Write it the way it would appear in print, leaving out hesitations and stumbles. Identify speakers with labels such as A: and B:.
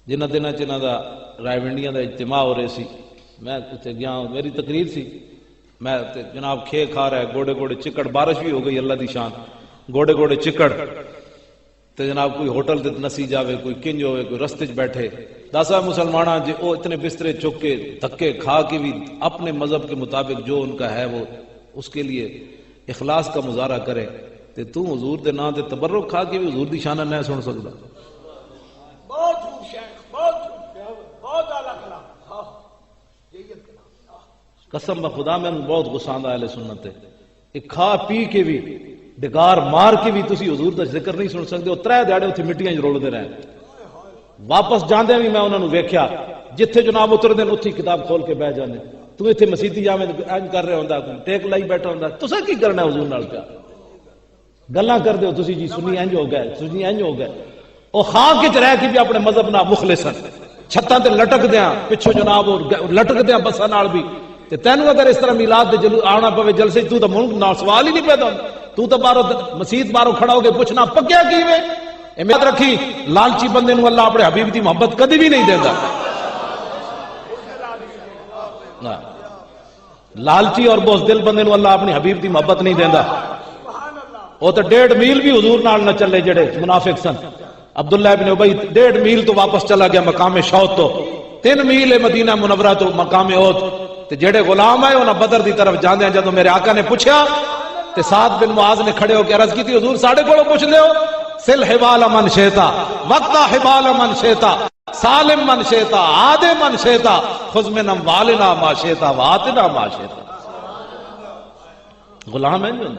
A: جنہ دنوں چنہ دا رائے ونڈیاں دا اجتماع ہو رہے سی، میں گیا، میری تقریر سی، میں جناب کھے کھا رہا ہے، گوڑے گوڑے چکڑ، بارش بھی ہو گئی اللہ دی شان، گوڑے گوڑے چکڑ، تو جناب کوئی ہوٹل تے نسی جاوے، کوئی کنج ہوئے، کوئی رستے چ بیٹھے، داسا مسلمانہ جی او اتنے بسترے چک کے دھکے کھا کے بھی اپنے مذہب کے مطابق جو ان کا ہے وہ اس کے لیے اخلاص کا مظاہرہ کرے، تے تو حضور دے نام تے تبرک کھا کے بھی حضور دی شانہ نہ سن سکتا۔
B: بہت شیخ، بہت اعلیٰ کلام۔
A: قسم بخدا میں بہت غصہ آندا اہل سنت ہے، کہ کھا پی کے بھی ڈگار مار کے بھی تسی حضور دا ذکر نہیں سن سکتے، اور 3 دیہڑے اتنے مٹیاں رولدے رہے، واپس جاندے بھی میں انہوں نے ویکھیا جتھے جناب اتردے اتھی کتاب کھول کے بہ جاندے، تو اتنے مسیتی جاویں انج کر رہے ہوندا، ٹیک لائی بیٹھا ہوندا، تساں کی کرنا ہے حضور نال پیا گلاں کر دیو تسی جی سنی انج ہو گئے، سنی انج ہو گئے، او خاک وچ رہ کے بھی اپنے مذہب نال مخلص ہیں، چھتاں تے لٹک دیاں پچھو جناب لٹک دیاں بساں نال بھی، تے تینوں اگر اس طرح میلاد دے جلو آنا پوے جلسے تو تے ملک نال سوال ہی نہیں پیدا ہوندا، تو تے باہروں مسجد باہروں کھڑا ہو کے پوچھنا پکیا کیویں؟ یاد رکھی لالچی بندے نو اللہ اپنے حبیب دی محبت کدی بھی نہیں دیندا، لالچی اور بزدل بندے نو اللہ اپنی حبیب دی محبت نہیں دیندا۔ وہ تو 1.5 میل بھی حضور نال نہ چلے جڑے منافق سن، عبداللہ ابن ابی 1.5 میل تو واپس چلا گیا مقام شوت، تو 3 میل ہے مدینہ منورہ تو مقام احد، تے جڑے غلام آئے انہاں بدر دی طرف جاندے ہیں، جدوں میرے آقا نے پوچھا تے سعد بن معاذ نے کھڑے ہو کے عرض کی تھی حضور ساڑھے کولوں پوچھ لے ہو، سل حبال من شیتا وقتا حبال من شیتا سالم من شیتا عادے من شیتا خذ من اموالنا ما شیتا وآتنا ما شیتا۔ غلام ہے نہیں